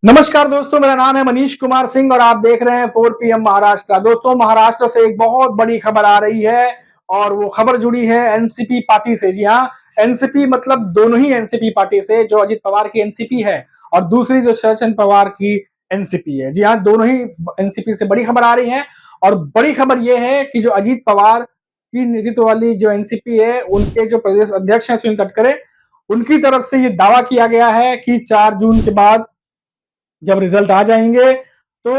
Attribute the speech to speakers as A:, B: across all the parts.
A: नमस्कार दोस्तों, मेरा नाम है मनीष कुमार सिंह और आप देख रहे हैं 4 PM महाराष्ट्र। दोस्तों, महाराष्ट्र से एक बहुत बड़ी खबर आ रही है और वो खबर जुड़ी है एनसीपी पार्टी से। जी हाँ, एनसीपी मतलब दोनों ही एनसीपी पार्टी से, जो अजित पवार की एनसीपी है और दूसरी जो शरद चंद्र पवार की एनसीपी है। जी हाँ, दोनों ही एनसीपी से बड़ी खबर आ रही है और बड़ी खबर यह है कि जो अजित पवार की नेतृत्व वाली जो एनसीपी है, उनके जो प्रदेश अध्यक्ष हैं सुनील तटकरे, उनकी तरफ से ये दावा किया गया है कि 4 जून के बाद जब रिजल्ट आ जाएंगे तो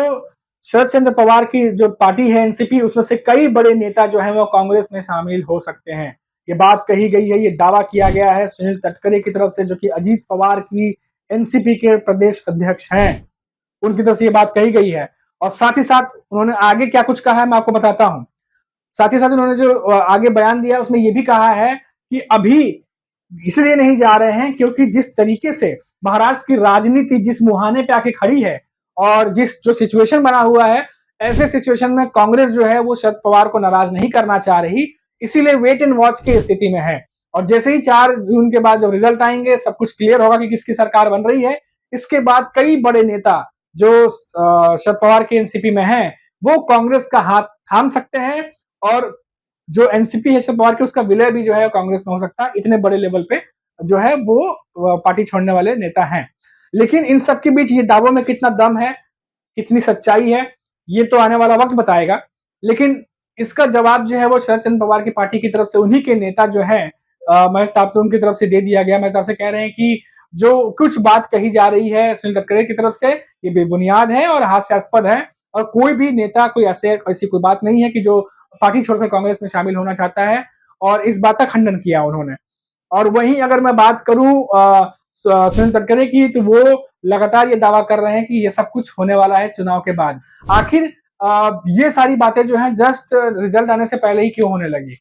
A: शरद चंद्र पवार की जो पार्टी है एनसीपी, उसमें से कई बड़े नेता जो है वो कांग्रेस में शामिल हो सकते हैं। ये बात कही गई है, ये दावा किया गया है सुनील तटकरे की तरफ से, जो कि अजीत पवार की एनसीपी के प्रदेश अध्यक्ष हैं। उनकी तरफ से ये बात कही गई है और साथ ही साथ उन्होंने आगे क्या कुछ कहा है मैं आपको बताता हूं। साथ ही साथ उन्होंने जो आगे बयान दिया उसमें ये भी कहा है कि अभी इसलिए नहीं जा रहे हैं क्योंकि जिस तरीके से महाराष्ट्र की राजनीति जिस मुहाने पे आके खड़ी है और जिस जो सिचुएशन बना हुआ है, ऐसे सिचुएशन में कांग्रेस जो है वो शरद पवार को नाराज नहीं करना चाह रही, इसीलिए वेट एंड वॉच की स्थिति में है। और जैसे ही 4 जून के बाद जब रिजल्ट आएंगे, सब कुछ क्लियर होगा कि किसकी सरकार बन रही है। इसके बाद कई बड़े नेता जो शरद पवार के एनसीपी में हैं, वो कांग्रेस का हाथ थाम सकते हैं और जो एनसीपी है शरद पवार की, उसका विलय भी जो है कांग्रेस में हो सकता है। इतने बड़े लेवल पे जो है वो पार्टी छोड़ने वाले नेता हैं। लेकिन इन सब के बीच ये दावों में कितना दम है, कितनी सच्चाई है, ये तो आने वाला वक्त बताएगा। लेकिन इसका जवाब जो है वो शरद चंद्र पवार की पार्टी की तरफ से उन्हीं के नेता जो है महेश ताप से, उनकी तरफ से दे दिया गया। महेश ताप से कह रहे हैं कि जो कुछ बात कही जा रही है सुनील तटकरे की तरफ से, ये बेबुनियाद है और हास्यास्पद है और कोई भी नेता कोई ऐसी कोई बात नहीं है कि जो पार्टी छोड़कर कांग्रेस में शामिल होना चाहता है। और इस बात का खंडन किया उन्होंने। और वहीं अगर मैं बात करूं सुनील तटकरे की, तो वो लगातार ये दावा कर रहे हैं कि ये सब कुछ होने वाला है चुनाव के बाद। आखिर ये सारी बातें जो हैं जस्ट रिजल्ट आने से पहले ही क्यों होने लगी?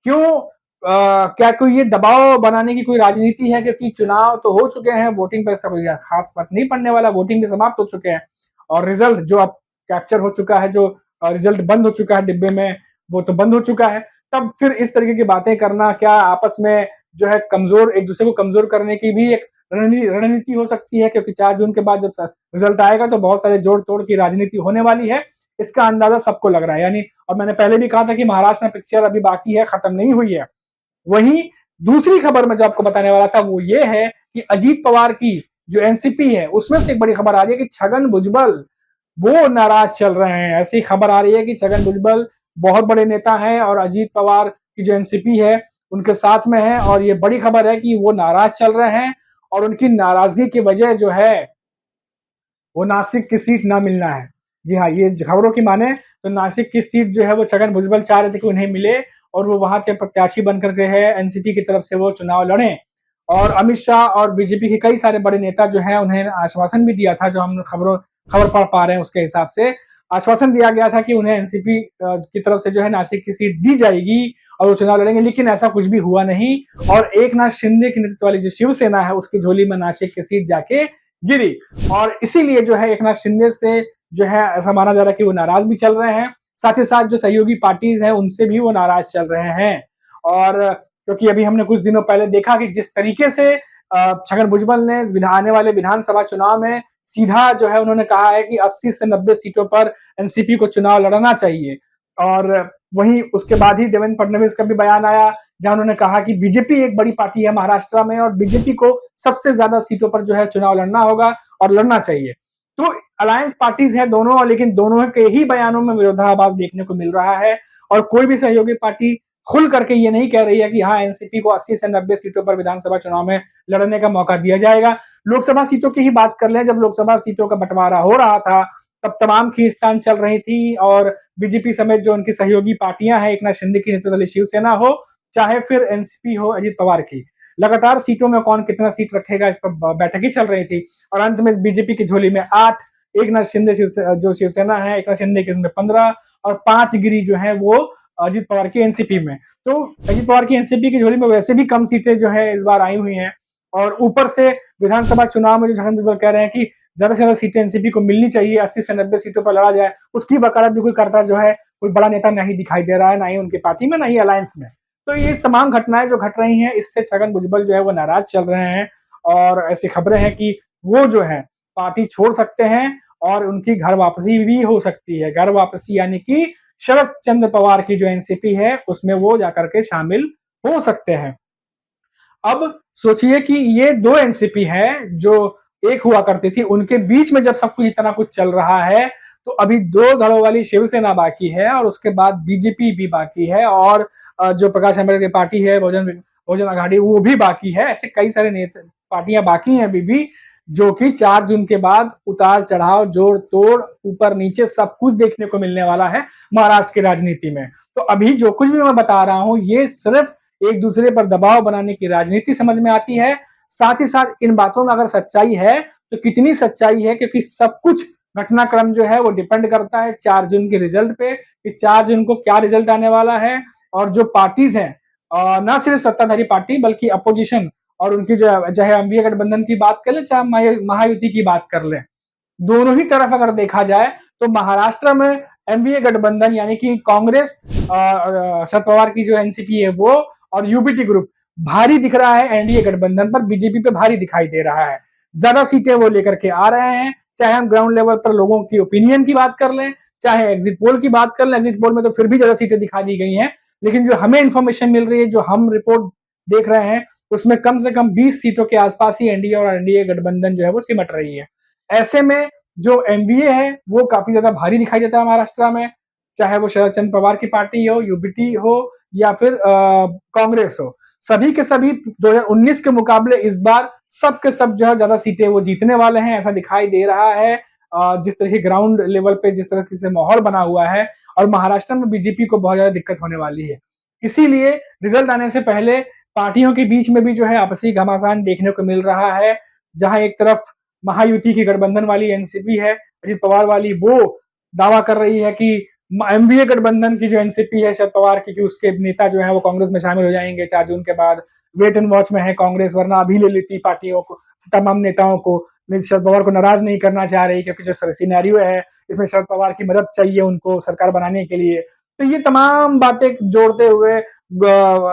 A: क्यों? क्या कोई ये दबाव बनाने की कोई राजनीति है? क्योंकि चुनाव तो हो चुके हैं, वोटिंग पर सब खास फर्क नहीं पड़ने वाला, वोटिंग भी समाप्त हो चुके हैं और रिजल्ट जो अब कैप्चर हो चुका है, जो रिजल्ट बंद हो चुका है डिब्बे में, वो तो बंद हो चुका है। तब फिर इस तरीके की बातें करना क्या आपस में जो है कमजोर, एक दूसरे को कमजोर करने की भी एक रणनीति हो सकती है? क्योंकि 4 जून के बाद जब रिजल्ट आएगा तो बहुत सारे जोड़ तोड़ की राजनीति होने वाली है, इसका अंदाजा सबको लग रहा है। यानी, और मैंने पहले भी कहा था कि महाराष्ट्र में पिक्चर अभी बाकी है, खत्म नहीं हुई है। वहीं दूसरी खबर में जो आपको बताने वाला था वो ये है कि अजीत पवार की जो एनसीपी है, उसमें से एक बड़ी खबर आ रही है कि छगन भुजबल वो नाराज चल रहे हैं। ऐसी खबर आ रही है कि छगन भुजबल बहुत बड़े नेता हैं और अजीत पवार की जो एनसीपी है उनके साथ में है, और ये बड़ी खबर है कि वो नाराज चल रहे हैं और उनकी नाराजगी की वजह जो है वो नासिक की सीट ना मिलना है। जी हाँ, ये खबरों की माने तो नासिक की सीट जो है वो छगन भुजबल चाह रहे थे कि उन्हें मिले और वो वहां से प्रत्याशी बनकर के है एनसीपी की तरफ से वो चुनाव लड़े। और अमित शाह और बीजेपी के कई सारे बड़े नेता जो है उन्हें आश्वासन भी दिया था, जो हम खबर पढ़ पा रहे हैं उसके हिसाब से आश्वासन दिया गया था कि उन्हें एनसीपी की तरफ से जो है नासिक की सीट दी जाएगी और वो चुनाव लड़ेंगे। लेकिन ऐसा कुछ भी हुआ नहीं और एकनाथ शिंदे की नेतृत्व वाली जो शिवसेना है उसकी झोली में नासिक की सीट जाके गिरी। और इसीलिए जो है एकनाथ शिंदे से जो है ऐसा माना जा रहा है कि वो नाराज भी चल रहे हैं। साथ ही साथ जो सहयोगी पार्टीज हैं उनसे भी वो नाराज चल रहे हैं। और क्योंकि अभी हमने कुछ दिनों पहले देखा कि जिस तरीके से छगन भुजबल ने आने वाले विधानसभा चुनाव में सीधा जो है उन्होंने कहा है कि 80 से 90 सीटों पर एनसीपी को चुनाव लड़ना चाहिए। और वहीं उसके बाद ही देवेंद्र फडणवीस का भी बयान आया, जहां उन्होंने कहा कि बीजेपी एक बड़ी पार्टी है महाराष्ट्र में और बीजेपी को सबसे ज्यादा सीटों पर जो है चुनाव लड़ना होगा और लड़ना चाहिए। तो अलायंस पार्टीज है दोनों, लेकिन दोनों के ही बयानों में विरोधाभास देखने को मिल रहा है और कोई भी सहयोगी पार्टी खुल करके ये नहीं कह रही है कि हाँ, एनसीपी को 80 से 90 सीटों पर विधानसभा चुनाव में लड़ने का मौका दिया जाएगा। लोकसभा सीटों की ही बात कर लें, जब लोकसभा सीटों का बंटवारा हो रहा था तब तमाम खींचतान चल रही थी और बीजेपी समेत जो उनकी सहयोगी पार्टियां हैं, एकनाथ शिंदे की नेतृत्व वाली शिवसेना हो चाहे फिर एनसीपी हो अजित पवार की, लगातार सीटों में कौन कितना सीट रखेगा इस पर बैठक ही चल रही थी। और अंत में बीजेपी की झोली में 8, एकनाथ शिंदे जो शिवसेना है, एकनाथ शिंदे के 15 और 5 गिरी जो है वो अजित पवार की एनसीपी में। तो अजित पवार की एनसीपी की झोली में वैसे भी कम सीटें जो है इस बार आई हुई हैं और ऊपर से विधानसभा चुनाव में जो छगन भुजबल कह रहे हैं कि ज्यादा से ज्यादा सीटें एनसीपी को मिलनी चाहिए, 80 से 90 सीटों पर लड़ा जाए, उसकी वकालत भी कोई करता जो है कोई बड़ा नेता नहीं दिखाई दे रहा है, ना ही उनकी पार्टी में, ना ही अलायंस में। तो ये तमाम घटनाएं जो घट रही हैं, इससे छगन भुजबल जो है वो नाराज चल रहे हैं और ऐसी खबरें हैं कि वो जो है पार्टी छोड़ सकते हैं और उनकी घर वापसी भी हो सकती है। घर वापसी यानी कि शरद चंद्र पवार की जो एनसीपी है उसमें वो जाकर के शामिल हो सकते हैं। अब सोचिए कि ये 2 एनसीपी हैं जो एक हुआ करती थी, उनके बीच में जब सब कुछ इतना कुछ चल रहा है, तो अभी 2 दलों वाली शिवसेना बाकी है और उसके बाद बीजेपी भी बाकी है और जो प्रकाश आंबेडकर की पार्टी है बहुजन आघाड़ी वो भी बाकी है। ऐसे कई सारे नेता पार्टियां बाकी हैं अभी भी, जो कि 4 जून के बाद उतार-चढ़ाव, जोड़-तोड़, ऊपर-नीचे सब कुछ देखने को मिलने वाला है महाराष्ट्र की राजनीति में। तो अभी जो कुछ भी मैं बता रहा हूँ, ये सिर्फ एक दूसरे पर दबाव बनाने की राजनीति समझ में आती है। साथ ही साथ इन बातों में अगर सच्चाई है तो कितनी सच्चाई है, क्योंकि सब कुछ घटनाक्रम जो है वो डिपेंड करता है 4 जून के रिजल्ट पे कि 4 जून को क्या रिजल्ट आने वाला है। और जो पार्टीज हैं, ना सिर्फ सत्ताधारी पार्टी बल्कि अपोजिशन और उनकी जो चाहे एनडीए गठबंधन की बात कर ले चाहे महायुति की बात कर ले, दोनों ही तरफ अगर देखा जाए तो महाराष्ट्र में एनडीए गठबंधन यानी कि कांग्रेस शरद पवार की जो एनसीपी है वो और यूबीटी ग्रुप भारी दिख रहा है एनडीए गठबंधन पर, बीजेपी पे भारी दिखाई दे रहा है। ज्यादा सीटें वो लेकर के आ रहे हैं, चाहे हम ग्राउंड लेवल पर लोगों की ओपिनियन की बात कर लें, चाहे एग्जिट पोल की बात कर लें। एग्जिट पोल में तो फिर भी ज्यादा सीटें दिखा दी गई हैं, लेकिन जो हमें इंफॉर्मेशन मिल रही है, जो हम रिपोर्ट देख रहे हैं, उसमें कम से कम 20 सीटों के आसपास ही एनडीए और एनडीए गठबंधन जो है वो सिमट रही है। ऐसे में जो एनडीए है वो काफी ज्यादा भारी दिखाई देता है महाराष्ट्र में, चाहे वो शरद चंद्र पवार की पार्टी हो, यूबीटी हो या फिर कांग्रेस हो। सभी के सभी 2019 के मुकाबले इस बार सब के सब जो है ज्यादा सीटें वो जीतने वाले हैं, ऐसा दिखाई दे रहा है। जिस तरह की ग्राउंड लेवल पे जिस तरह से माहौल बना हुआ है, और महाराष्ट्र में बीजेपी को बहुत ज्यादा दिक्कत होने वाली है। इसीलिए रिजल्ट आने से पहले पार्टियों के बीच में भी जो है आपसी घमासान देखने को मिल रहा है, जहां एक तरफ महायुति की गठबंधन वाली एनसीपी है अजित पवार वाली, वो दावा कर रही है कि एमवीए गठबंधन की जो एनसीपी है शरद पवार की, कि उसके नेता जो है वो कांग्रेस में शामिल हो जाएंगे 4 जून के बाद। वेट एंड वॉच में है कांग्रेस, वरना अभी ले लेती पार्टियों को, तमाम नेताओं को। शरद पवार को नाराज नहीं करना चाह रही, क्योंकि जो सिनेरियो है इसमें शरद पवार की मदद चाहिए उनको सरकार बनाने के लिए। तो ये तमाम बातें जोड़ते हुए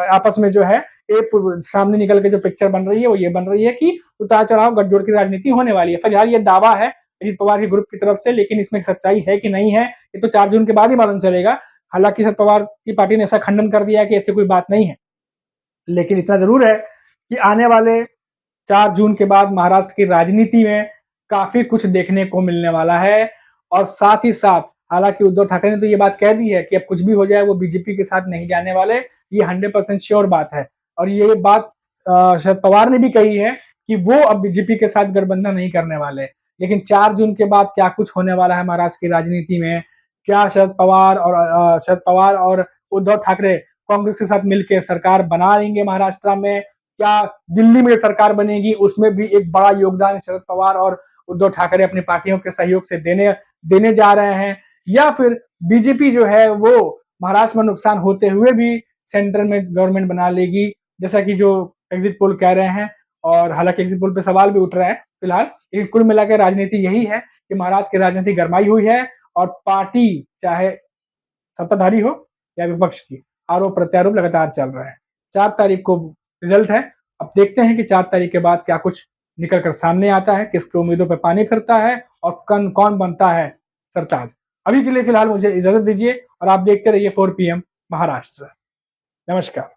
A: आपस में जो है एक सामने निकल के जो पिक्चर बन रही है वो ये बन रही है कि उतार चढ़ाव गठजोड़ की राजनीति होने वाली है। फिलहाल ये दावा है अजित पवार के ग्रुप की तरफ से, लेकिन इसमें सच्चाई है कि नहीं है ये तो 4 जून के बाद ही मालूम चलेगा। हालांकि शरद पवार की पार्टी ने ऐसा खंडन कर दिया है कि ऐसी कोई बात नहीं है, लेकिन इतना जरूर है कि आने वाले 4 जून के बाद महाराष्ट्र की राजनीति में काफी कुछ देखने को मिलने वाला है। और साथ ही साथ हालांकि उद्धव ठाकरे ने तो ये बात कह दी है कि अब कुछ भी हो जाए वो बीजेपी के साथ नहीं जाने वाले, ये 100% श्योर बात है। और ये बात शरद पवार ने भी कही है कि वो अब बीजेपी के साथ गठबंधन नहीं करने वाले। लेकिन 4 जून के बाद क्या कुछ होने वाला है महाराष्ट्र की राजनीति में, क्या शरद पवार और उद्धव ठाकरे कांग्रेस के साथ मिलकर सरकार बना लेंगे महाराष्ट्र में, क्या दिल्ली में सरकार बनेगी, उसमें भी एक बड़ा योगदान शरद पवार और उद्धव ठाकरे अपनी पार्टियों के सहयोग से देने जा रहे हैं, या फिर बीजेपी जो है वो महाराष्ट्र में नुकसान होते हुए भी सेंटर में गवर्नमेंट बना लेगी, जैसा कि जो एग्जिट पोल कह रहे हैं। और हालांकि एग्जिट पोल पे सवाल भी उठ रहा है फिलहाल, लेकिन कुल मिलाकर राजनीति यही है कि महाराष्ट्र की राजनीति गरमाई हुई है और पार्टी चाहे सत्ताधारी हो या विपक्ष की, आरोप प्रत्यारोप लगातार चल रहा है। 4 तारीख को रिजल्ट है, अब देखते हैं कि 4 तारीख के बाद क्या कुछ निकल कर सामने आता है, किसके उम्मीदों पर पानी फिरता है और कौन बनता है सरताज। अभी के लिए फिलहाल मुझे इजाजत दीजिए और आप देखते रहिए 4 PM महाराष्ट्र। नमस्कार।